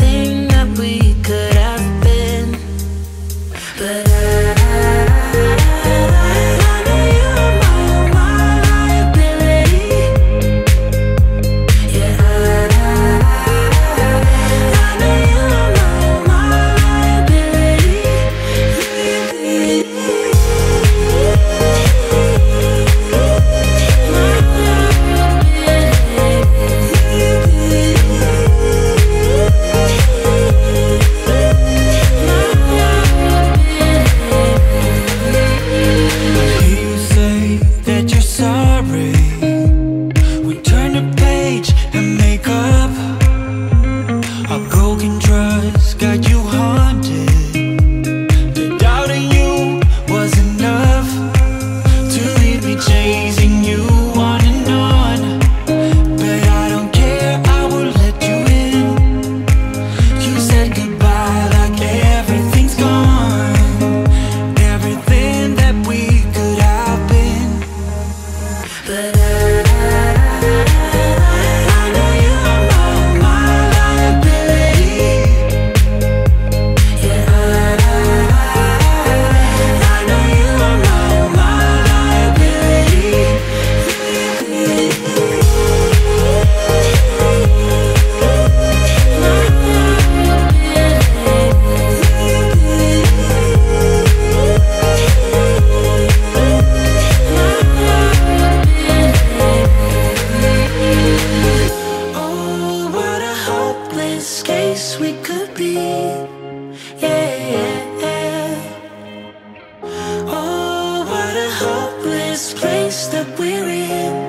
everything that we could have been. But I know you are my liability. Yeah, I know you are my liability. You say that you're sorry. We turn the page and make up. Our broken trust got you haunted. The doubt in you was enough to leave me chasing you on and on. But I don't care, I will let you in. You said goodbye like everything's gone. Everything that we could have been. But I know you are my liability. Yeah, I know you are my liability. Oh, what a hopeless case we could be. Yeah. Oh, what a hopeless place that we're in.